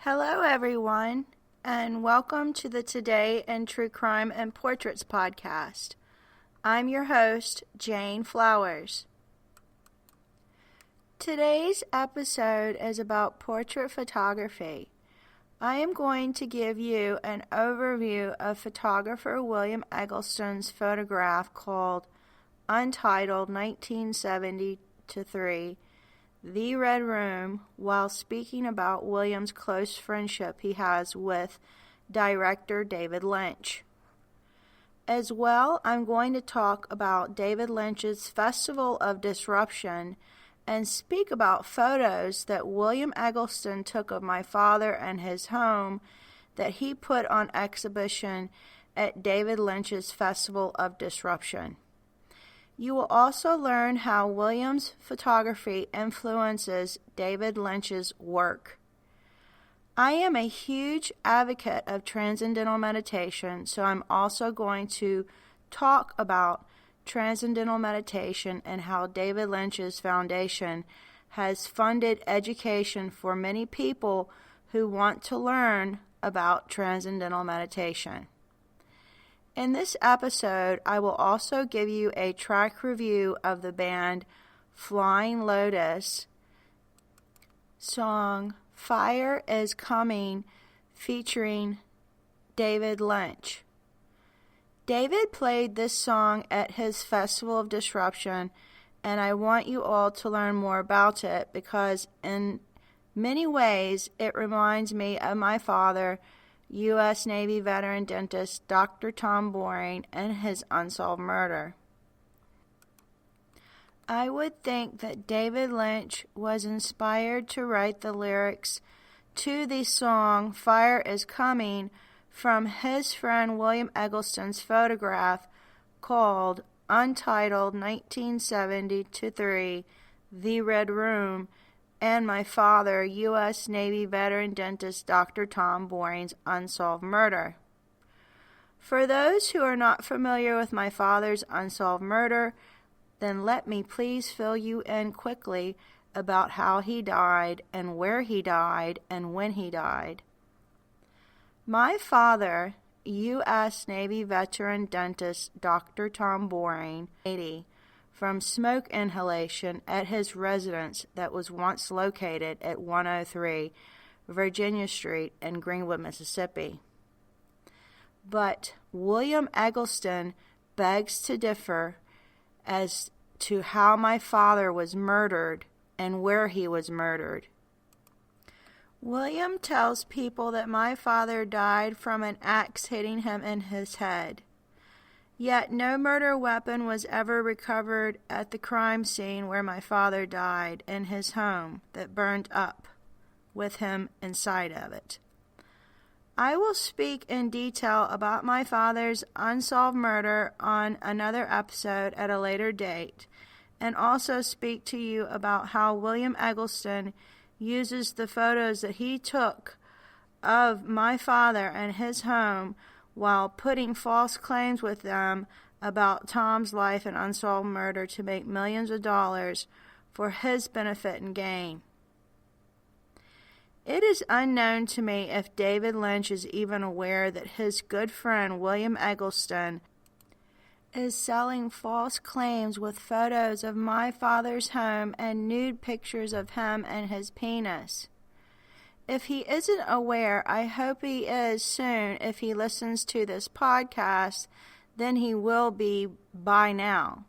Hello, everyone, and welcome to the Today in True Crime and Portraits podcast. I'm your host, Jane Flowers. Today's episode is about portrait photography. I am going to give you an overview of photographer William Eggleston's photograph called Untitled 1970-3, The Red Room, while speaking about William's close friendship he has with director David Lynch. As well, I'm going to talk about David Lynch's Festival of Disruption and speak about photos that William Eggleston took of my father and his home that he put on exhibition at David Lynch's Festival of Disruption. You will also learn how William's photography influences David Lynch's work. I am a huge advocate of Transcendental Meditation, so I'm also going to talk about Transcendental Meditation and how David Lynch's foundation has funded education for many people who want to learn about Transcendental Meditation. In this episode, I will also give you a track review of the band Flying Lotus song Fire is Coming featuring David Lynch. David played this song at his Festival of Disruption, and I want you all to learn more about it because in many ways it reminds me of my father, U.S. Navy veteran dentist Dr. Tom Boring, and his unsolved murder. I would think that David Lynch was inspired to write the lyrics to the song Fire is Coming from his friend William Eggleston's photograph called Untitled 1970-3, The Red Room, and my father, U.S. Navy veteran dentist Dr. Tom Boring's unsolved murder. For those who are not familiar with my father's unsolved murder, then let me please fill you in quickly about how he died and where he died and when he died. My father, U.S. Navy veteran dentist Dr. Tom Boring, 80, from smoke inhalation at his residence that was once located at 103 Virginia Street in Greenwood, Mississippi. But William Eggleston begs to differ as to how my father was murdered and where he was murdered. William tells people that my father died from an axe hitting him in his head. Yet no murder weapon was ever recovered at the crime scene where my father died in his home that burned up with him inside of it. I will speak in detail about my father's unsolved murder on another episode at a later date, and also speak to you about how William Eggleston uses the photos that he took of my father and his home while putting false claims with them about Tom's life and unsolved murder to make millions of dollars for his benefit and gain. It is unknown to me if David Lynch is even aware that his good friend William Eggleston is selling false claims with photos of my father's home and nude pictures of him and his penis. If he isn't aware, I hope he is soon. If he listens to this podcast, then he will be by now.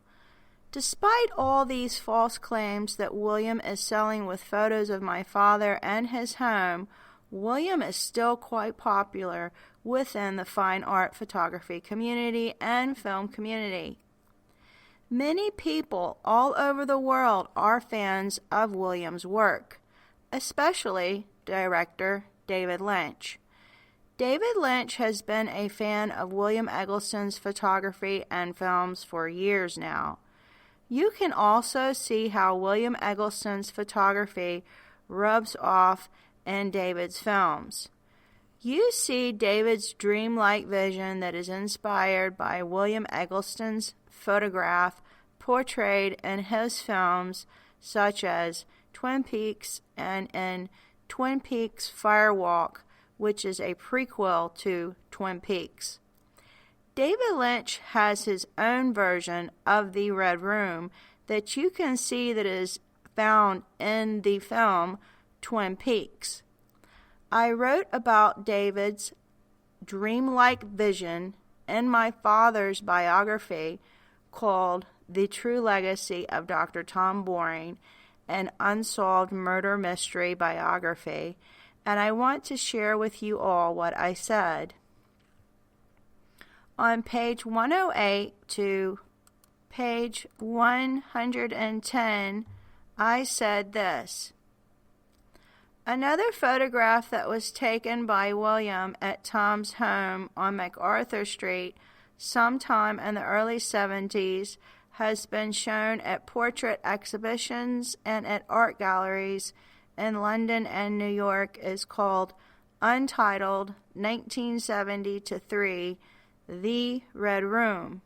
Despite all these false claims that William is selling with photos of my father and his home, William is still quite popular within the fine art photography community and film community. Many people all over the world are fans of William's work, especially director David Lynch. David Lynch has been a fan of William Eggleston's photography and films for years now. You can also see how William Eggleston's photography rubs off in David's films. You see David's dreamlike vision that is inspired by William Eggleston's photograph portrayed in his films such as Twin Peaks and in Twin Peaks Firewalk, which is a prequel to Twin Peaks. David Lynch has his own version of the Red Room that you can see that is found in the film Twin Peaks. I wrote about David's dreamlike vision in my father's biography called The True Legacy of Dr. Tom Boring, an unsolved murder mystery biography, and I want to share with you all what I said. On page 108 to page 110, I said this: another photograph that was taken by William at Tom's home on MacArthur Street sometime in the early 70s has been shown at portrait exhibitions and at art galleries in London and New York is called Untitled 1970-3, The Red Room.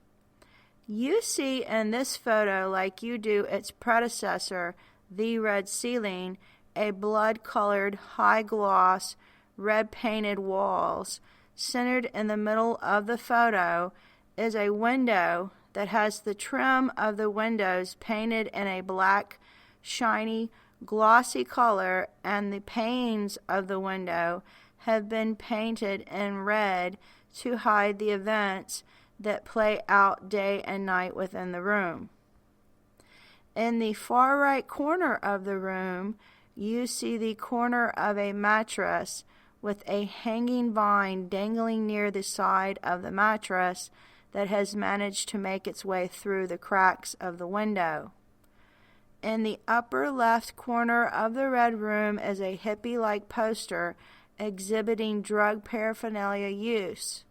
You see in this photo, like you do its predecessor, The Red Ceiling, a blood-colored, high-gloss, red-painted walls. Centered in the middle of the photo is a window that has the trim of the windows painted in a black, shiny, glossy color, and the panes of the window have been painted in red to hide the events that play out day and night within the room. In the far right corner of the room, you see the corner of a mattress with a hanging vine dangling near the side of the mattress that has managed to make its way through the cracks of the window. In the upper left corner of the Red Room is a hippie-like poster exhibiting drug paraphernalia use.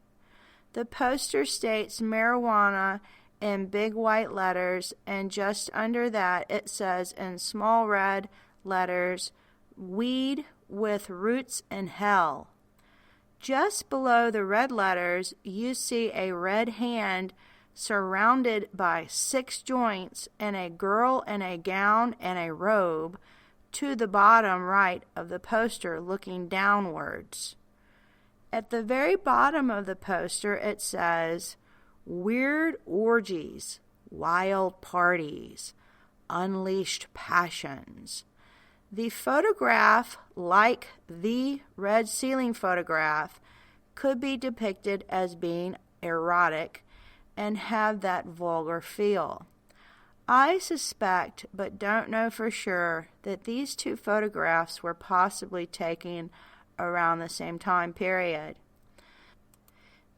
The poster states marijuana in big white letters, and just under that it says in small red letters, "Weed with roots in hell." Just below the red letters, you see a red hand surrounded by 6 joints and a girl in a gown and a robe to the bottom right of the poster looking downwards. At the very bottom of the poster it says, "Weird orgies, wild parties, unleashed passions." The photograph, like the red ceiling photograph, could be depicted as being erotic and have that vulgar feel. I suspect, but don't know for sure, that these two photographs were possibly taken around the same time period.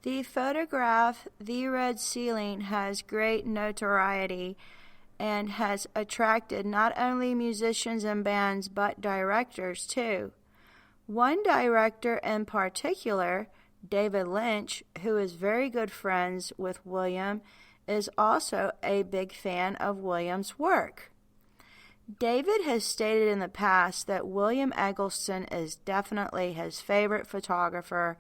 The photograph, The Red Ceiling, has great notoriety and has attracted not only musicians and bands but directors too. One director in particular, David Lynch, who is very good friends with William, is also a big fan of William's work. David has stated in the past that William Eggleston is definitely his favorite photographer,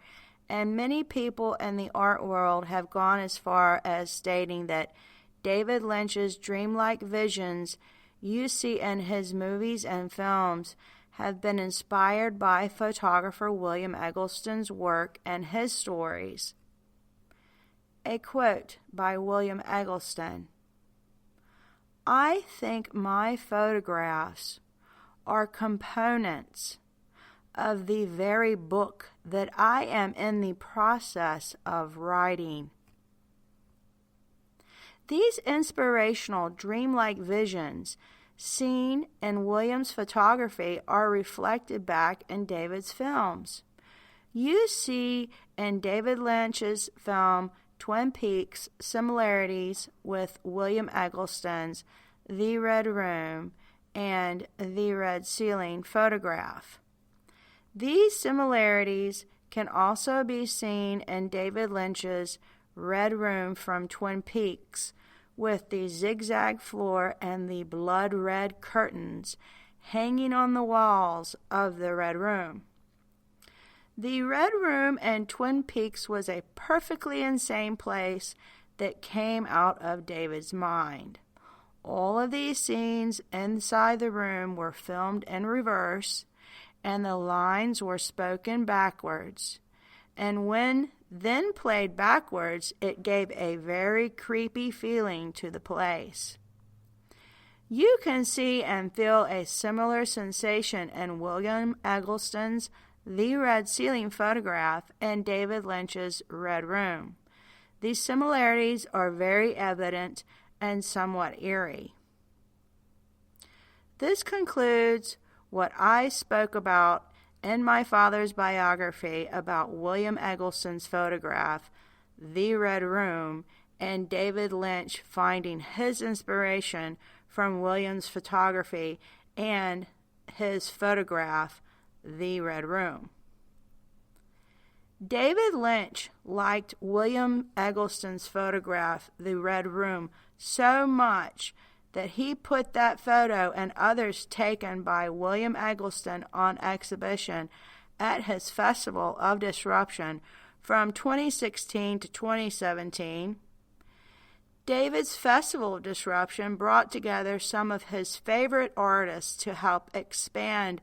and many people in the art world have gone as far as stating that David Lynch's dreamlike visions you see in his movies and films have been inspired by photographer William Eggleston's work and his stories. A quote by William Eggleston: "I think my photographs are components of the very book that I am in the process of writing." These inspirational, dreamlike visions seen in William's photography are reflected back in David's films. You see in David Lynch's film Twin Peaks similarities with William Eggleston's The Red Room and The Red Ceiling photograph. These similarities can also be seen in David Lynch's Red Room from Twin Peaks, with the zigzag floor and the blood-red curtains hanging on the walls of the Red Room. The Red Room in Twin Peaks was a perfectly insane place that came out of David's mind. All of these scenes inside the room were filmed in reverse, and the lines were spoken backwards. And when then played backwards, it gave a very creepy feeling to the place. You can see and feel a similar sensation in William Eggleston's The Red Ceiling photograph and David Lynch's Red Room. These similarities are very evident and somewhat eerie. This concludes what I spoke about in my father's biography about William Eggleston's photograph, The Red Room, and David Lynch finding his inspiration from William's photography and his photograph, The Red Room. David Lynch liked William Eggleston's photograph, The Red Room, so much that he put that photo and others taken by William Eggleston on exhibition at his Festival of Disruption from 2016 to 2017. David's Festival of Disruption brought together some of his favorite artists to help expand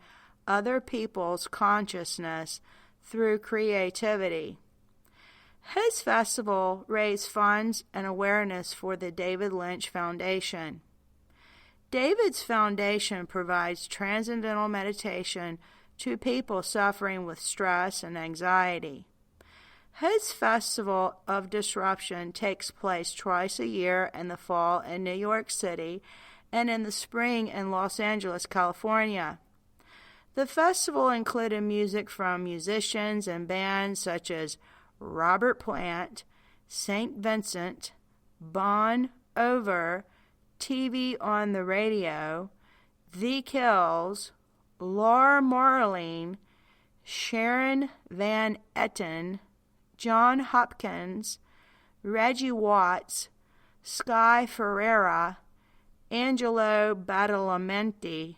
other people's consciousness through creativity. His festival raised funds and awareness for the David Lynch Foundation. David's foundation provides transcendental meditation to people suffering with stress and anxiety. His Festival of Disruption takes place twice a year in the fall in New York City and in the spring in Los Angeles, California. The festival included music from musicians and bands such as Robert Plant, St. Vincent, Bon Iver, TV on the Radio, The Kills, Laura Marling, Sharon Van Etten, John Hopkins, Reggie Watts, Sky Ferreira, Angelo Badalamenti,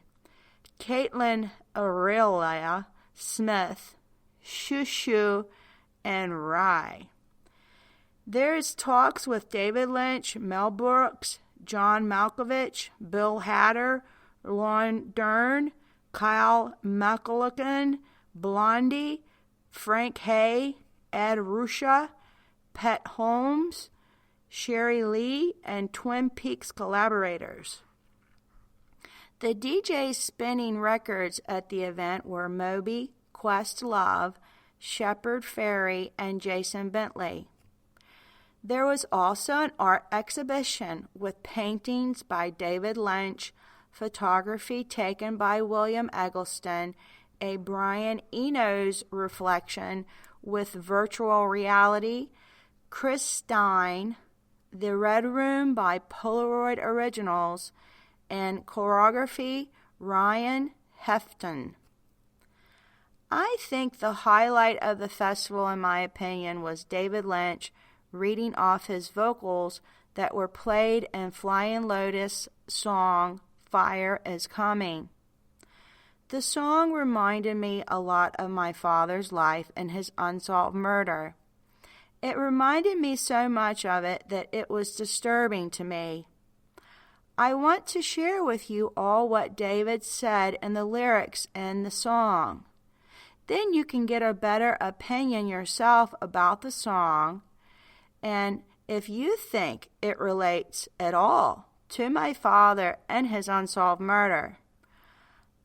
Caitlin Aurelia Smith, Shushu, and Rye. There's talks with David Lynch, Mel Brooks, John Malkovich, Bill Hader, Lon Dern, Kyle MacLachlan, Blondie, Frank Hay, Ed Ruscha, Pet Holmes, Sherry Lee, and Twin Peaks collaborators. The DJs spinning records at the event were Moby, Questlove, Shepard Fairey, and Jason Bentley. There was also an art exhibition with paintings by David Lynch, photography taken by William Eggleston, a Brian Eno's reflection with virtual reality, Chris Stein, The Red Room by Polaroid Originals, and choreography Ryan Hefton. I think the highlight of the festival, in my opinion, was David Lynch reading off his vocals that were played in Flying Lotus' song, Fire is Coming. The song reminded me a lot of my father's life and his unsolved murder. It reminded me so much of it that it was disturbing to me. I want to share with you all what David said in the lyrics in the song. Then you can get a better opinion yourself about the song, and if you think it relates at all to my father and his unsolved murder.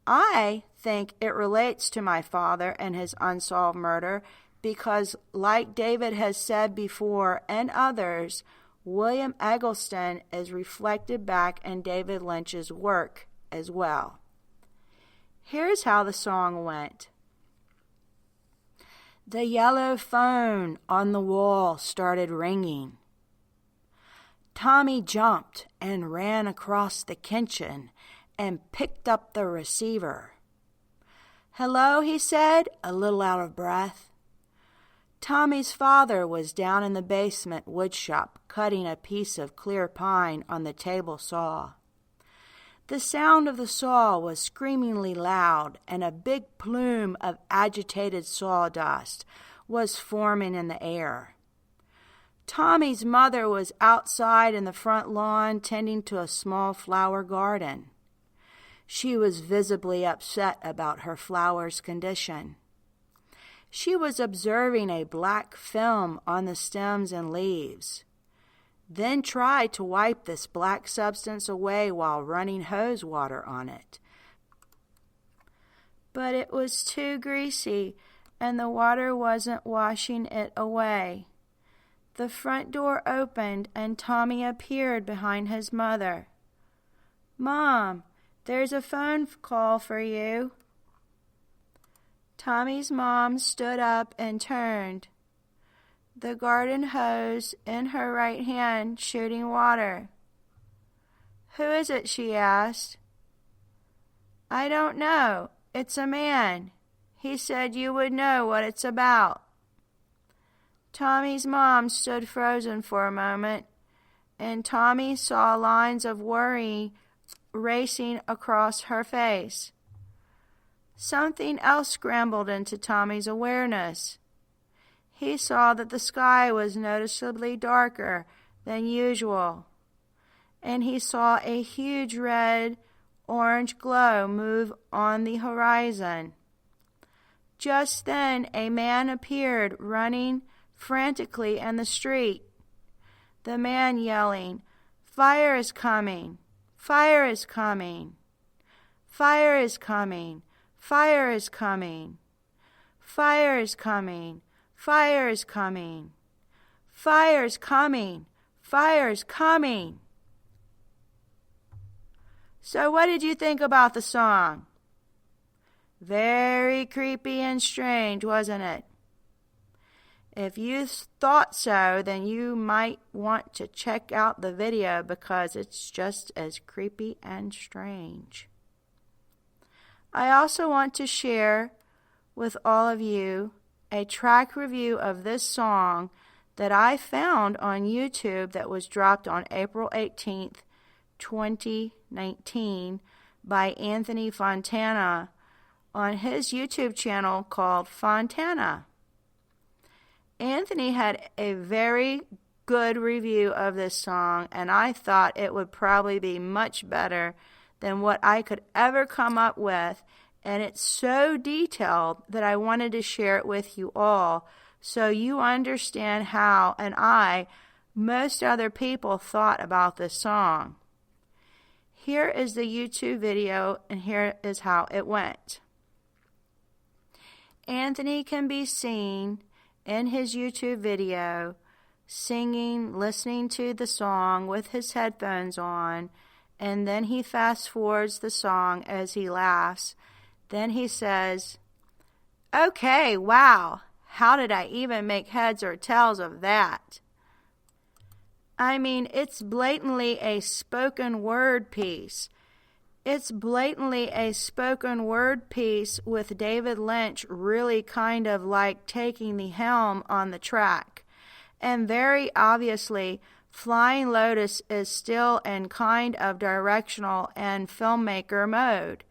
I think it relates to my father and his unsolved murder because, like David has said before and others, William Eggleston is reflected back in David Lynch's work as well. Here's how the song went. The yellow phone on the wall started ringing. Tommy jumped and ran across the kitchen and picked up the receiver. Hello, he said, a little out of breath. Tommy's father was down in the basement woodshop cutting a piece of clear pine on the table saw. The sound of the saw was screamingly loud, and a big plume of agitated sawdust was forming in the air. Tommy's mother was outside in the front lawn tending to a small flower garden. She was visibly upset about her flower's condition. She was observing a black film on the stems and leaves. Then tried to wipe this black substance away while running hose water on it. But it was too greasy, and the water wasn't washing it away. The front door opened, and Tommy appeared behind his mother. "Mom, there's a phone call for you." Tommy's mom stood up and turned, the garden hose in her right hand shooting water. "Who is it?" she asked. "I don't know. It's a man. He said you would know what it's about." Tommy's mom stood frozen for a moment, and Tommy saw lines of worry racing across her face. Something else scrambled into Tommy's awareness. He saw that the sky was noticeably darker than usual, and he saw a huge red-orange glow move on the horizon. Just then, a man appeared running frantically in the street. The man yelling, "Fire is coming! Fire is coming! Fire is coming! Fire is coming! Fire is coming! Fire is coming! Fire is coming! Fire is coming!" So what did you think about the song? Very creepy and strange, wasn't it? If you thought so, then you might want to check out the video because it's just as creepy and strange. I also want to share with all of you a track review of this song that I found on YouTube that was dropped on April 18th, 2019 by Anthony Fontana on his YouTube channel called Fontana. Anthony had a very good review of this song, and I thought it would probably be much better than what I could ever come up with, and it's so detailed that I wanted to share it with you all so you understand how, and most other people thought about this song. Here is the YouTube video, and here is how it went. Anthony can be seen in his YouTube video singing, listening to the song with his headphones on, and then he fast forwards the song as he laughs. Then he says, "Okay, wow, how did I even make heads or tails of that?" I mean, it's blatantly a spoken word piece. It's blatantly a spoken word piece with David Lynch really kind of like taking the helm on the track. And very obviously, Flying Lotus is still in kind of directional and filmmaker mode.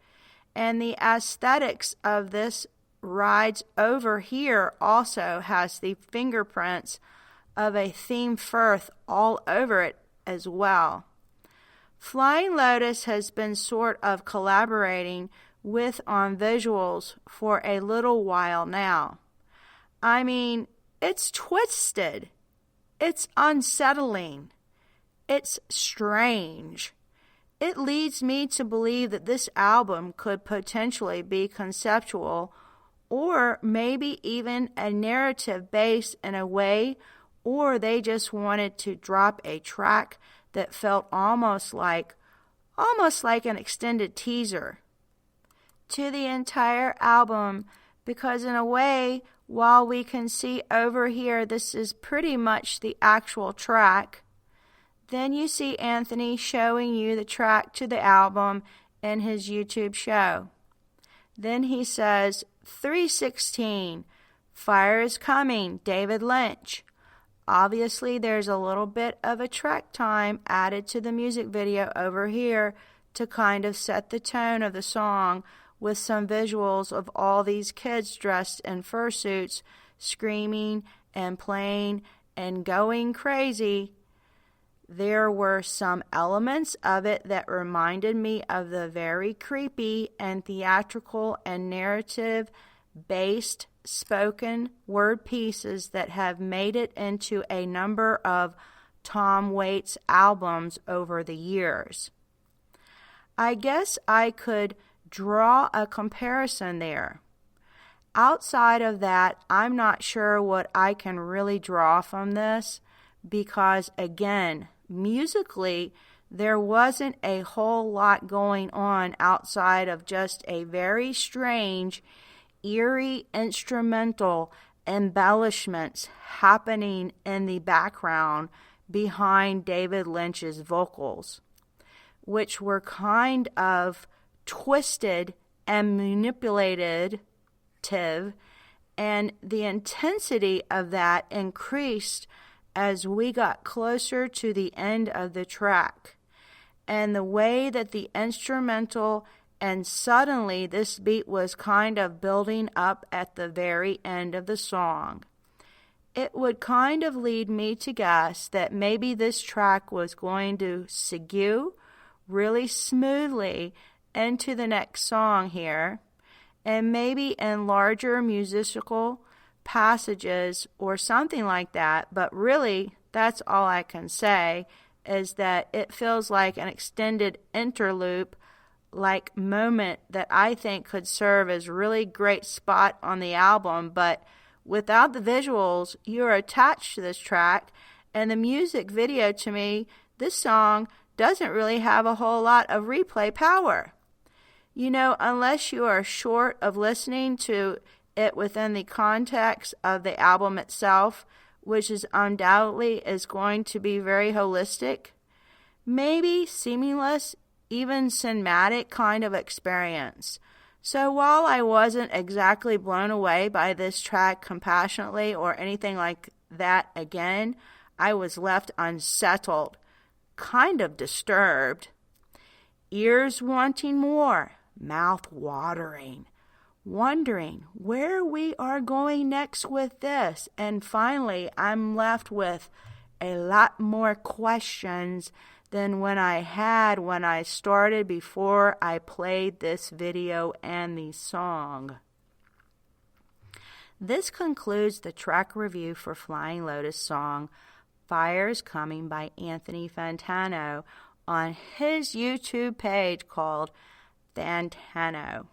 And the aesthetics of this Rides Over Here also has the fingerprints of a theme Firth all over it as well. Flying Lotus has been sort of collaborating with on visuals for a little while now. I mean, it's twisted. It's unsettling. It's strange. It leads me to believe that this album could potentially be conceptual or maybe even a narrative based in a way, or they just wanted to drop a track that felt almost like an extended teaser to the entire album, because in a way, while we can see over here this is pretty much the actual track, then you see Anthony showing you the track to the album in his YouTube show. Then he says, 3:16, Fire is Coming, David Lynch. Obviously, there's a little bit of a track time added to the music video over here to kind of set the tone of the song with some visuals of all these kids dressed in fursuits, screaming and playing and going crazy. There were some elements of it that reminded me of the very creepy and theatrical and narrative-based spoken word pieces that have made it into a number of Tom Waits albums over the years. I guess I could draw a comparison there. Outside of that, I'm not sure what I can really draw from this because, again, musically, there wasn't a whole lot going on outside of just a very strange, eerie instrumental embellishments happening in the background behind David Lynch's vocals, which were kind of twisted and manipulated, and the intensity of that increased as we got closer to the end of the track. And the way that the instrumental and suddenly this beat was kind of building up at the very end of the song, it would kind of lead me to guess that maybe this track was going to segue really smoothly into the next song here, and maybe in larger musical passages or something like that. But really, that's all I can say, is that it feels like an extended interlude like moment that I think could serve as a really great spot on the album. But without the visuals, you're attached to this track, and the music video, to me, this song doesn't really have a whole lot of replay power. You know, unless you are short of listening to it within the context of the album itself, which is undoubtedly is going to be very holistic, maybe seamless, even cinematic kind of experience. So while I wasn't exactly blown away by this track compassionately or anything like that again, I was left unsettled, kind of disturbed, ears wanting more, mouth watering, wondering where we are going next with this. And finally, I'm left with a lot more questions than when I started before I played this video and the song. This concludes the track review for Flying Lotus song Fire's Coming by Anthony Fantano on his YouTube page called Fantano.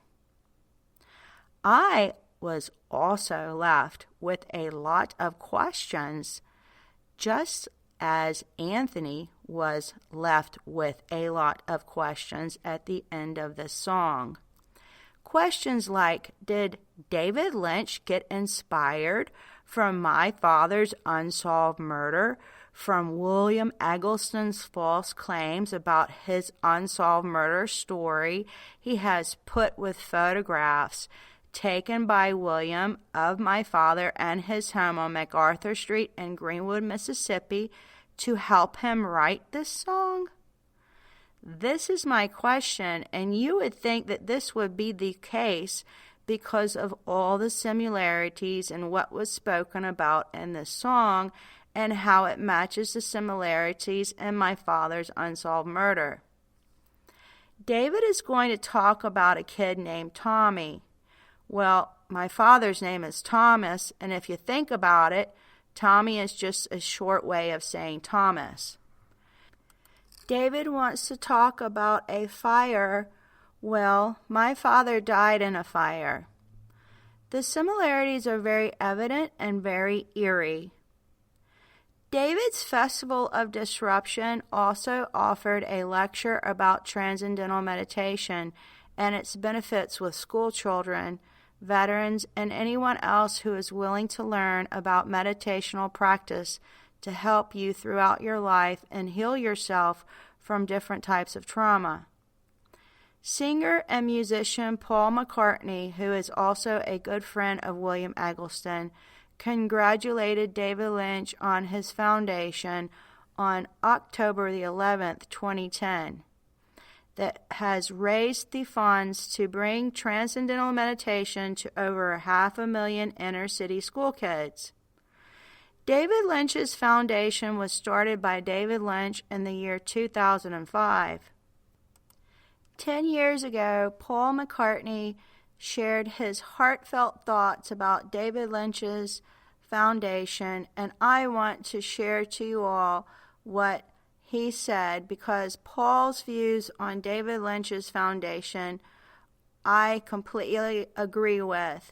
I was also left with a lot of questions, just as Anthony was left with a lot of questions at the end of the song. Questions like, did David Lynch get inspired from my father's unsolved murder, from William Eggleston's false claims about his unsolved murder story he has put with photographs taken by William of my father and his home on MacArthur Street in Greenwood, Mississippi, to help him write this song? This is my question, and you would think that this would be the case because of all the similarities in what was spoken about in this song and how it matches the similarities in my father's unsolved murder. David is going to talk about a kid named Tommy. Well, my father's name is Thomas, and if you think about it, Tommy is just a short way of saying Thomas. David wants to talk about a fire. Well, my father died in a fire. The similarities are very evident and very eerie. David's Festival of Disruption also offered a lecture about Transcendental Meditation and its benefits with school children, veterans, and anyone else who is willing to learn about meditational practice to help you throughout your life and heal yourself from different types of trauma. Singer and musician Paul McCartney, who is also a good friend of William Eggleston, congratulated David Lynch on his foundation on October the 11th, 2010, that has raised the funds to bring Transcendental Meditation to over 500,000 inner-city school kids. David Lynch's foundation was started by David Lynch in the year 2005. 10 years ago, Paul McCartney shared his heartfelt thoughts about David Lynch's foundation, and I want to share to you all what he said, because Paul's views on David Lynch's foundation I completely agree with.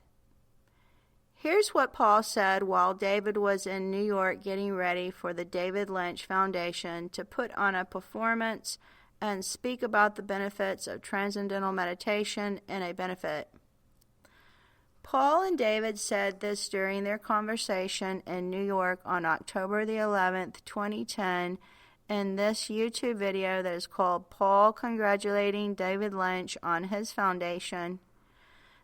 Here's what Paul said while David was in New York getting ready for the David Lynch Foundation to put on a performance and speak about the benefits of Transcendental Meditation in a benefit. Paul and David said this during their conversation in New York on October the 11th, 2010, in this YouTube video that is called Paul Congratulating David Lynch on His Foundation.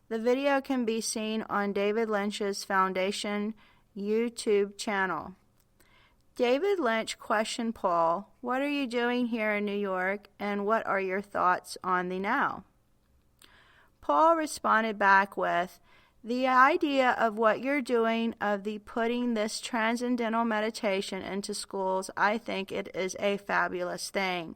The video can be seen on David Lynch's Foundation YouTube channel. David Lynch questioned Paul, "What are you doing here in New York, and what are your thoughts on the now?" Paul responded back with, "The idea of what you're doing of the putting this transcendental meditation into schools, I think it is a fabulous thing.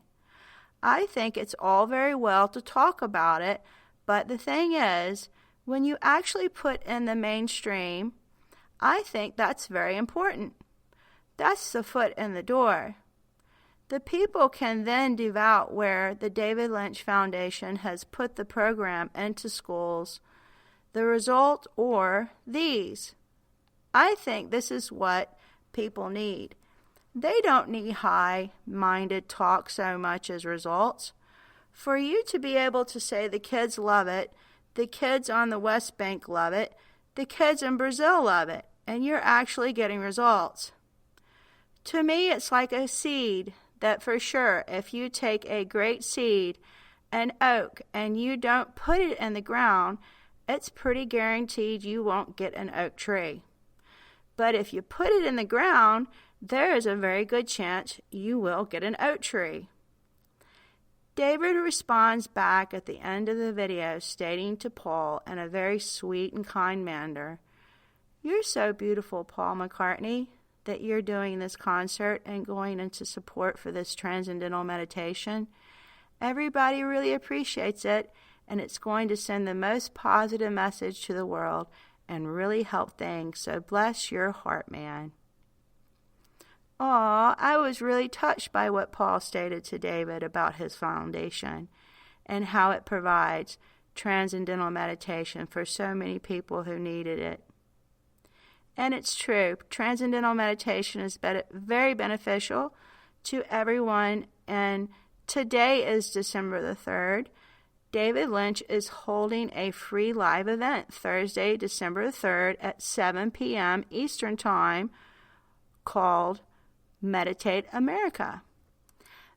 I think it's all very well to talk about it, but the thing is, when you actually put in the mainstream, I think that's very important. That's the foot in the door. The people can then devote where the David Lynch Foundation has put the program into schools. The result, or these. I think this is what people need. They don't need high-minded talk so much as results. For you to be able to say the kids love it, the kids on the West Bank love it, the kids in Brazil love it, and you're actually getting results. To me, it's like a seed that for sure, if you take a great seed, an oak, and you don't put it in the ground, it's pretty guaranteed you won't get an oak tree. But if you put it in the ground, there is a very good chance you will get an oak tree." David responds back at the end of the video, stating to Paul in a very sweet and kind manner, "You're so beautiful, Paul McCartney, that you're doing this concert and going into support for this transcendental meditation. Everybody really appreciates it, and it's going to send the most positive message to the world and really help things, so bless your heart, man." Aw, I was really touched by what Paul stated to David about his foundation and how it provides transcendental meditation for so many people who needed it. And it's true, transcendental meditation is very beneficial to everyone, and today is December the 3rd. David Lynch is holding a free live event Thursday, December 3rd at 7 p.m. Eastern Time called Meditate America.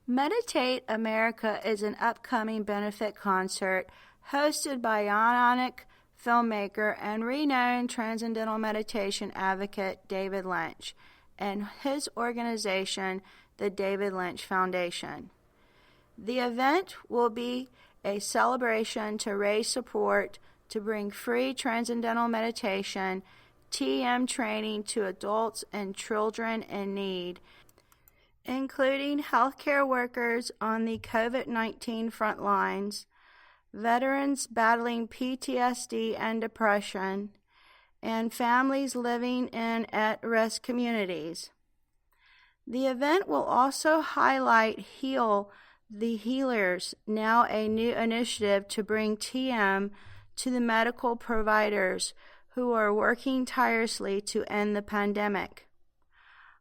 Meditate America is an upcoming benefit concert hosted by Ionic filmmaker and renowned transcendental meditation advocate David Lynch and his organization, the David Lynch Foundation. The event will be a celebration to raise support to bring free transcendental meditation, TM training to adults and children in need, including healthcare workers on the COVID-19 front lines, veterans battling PTSD and depression, and families living in at-risk communities. The event will also highlight Heal the Healers, now a new initiative to bring TM to the medical providers who are working tirelessly to end the pandemic.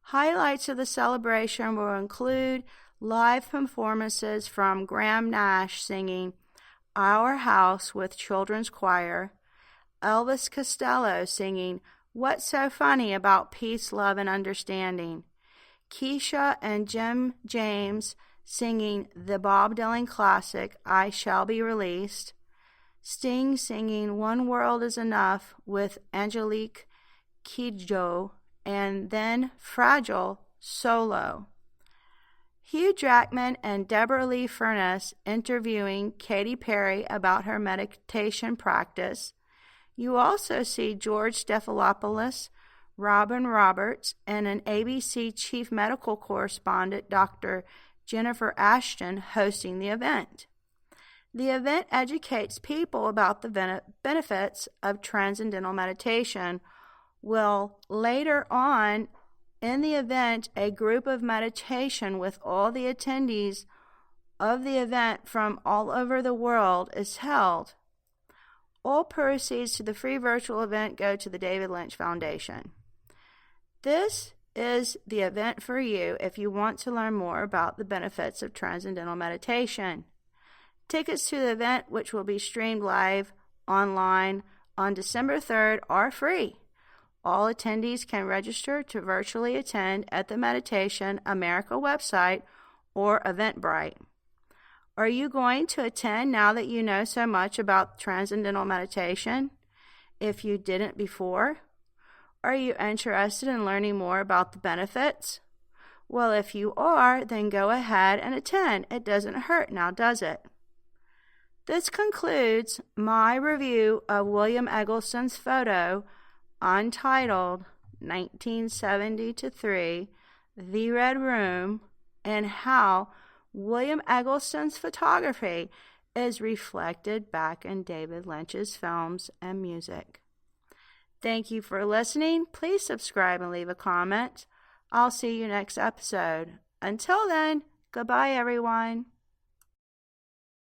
Highlights of the celebration will include live performances from Graham Nash singing Our House with Children's Choir, Elvis Costello singing What's So Funny About Peace, Love, and Understanding, Keisha and Jim James singing the Bob Dylan classic I Shall Be Released, Sting singing One World Is Enough with Angelique Kidjo, and then Fragile solo. Hugh Jackman and Deborah Lee Furness interviewing Katy Perry about her meditation practice. You also see George Stephanopoulos, Robin Roberts, and an ABC chief medical correspondent, Dr. Jennifer Ashton, hosting the event. The event educates people about the benefits of transcendental meditation. Will later on in the event, a group of meditation with all the attendees of the event from all over the world is held. All proceeds to the free virtual event go to the David Lynch Foundation. This is the event for you if you want to learn more about the benefits of transcendental meditation. Tickets to the event, which will be streamed live online on December 3rd, are free. All attendees can register to virtually attend at the Meditation America website or Eventbrite. Are you going to attend now that you know so much about transcendental meditation? If you didn't before? Are you interested in learning more about the benefits? Well, if you are, then go ahead and attend. It doesn't hurt now, does it? This concludes my review of William Eggleston's photo, Untitled, 1970-3, The Red Room, and how William Eggleston's photography is reflected back in David Lynch's films and music. Thank you for listening. Please subscribe and leave a comment. I'll see you next episode. Until then, goodbye, everyone.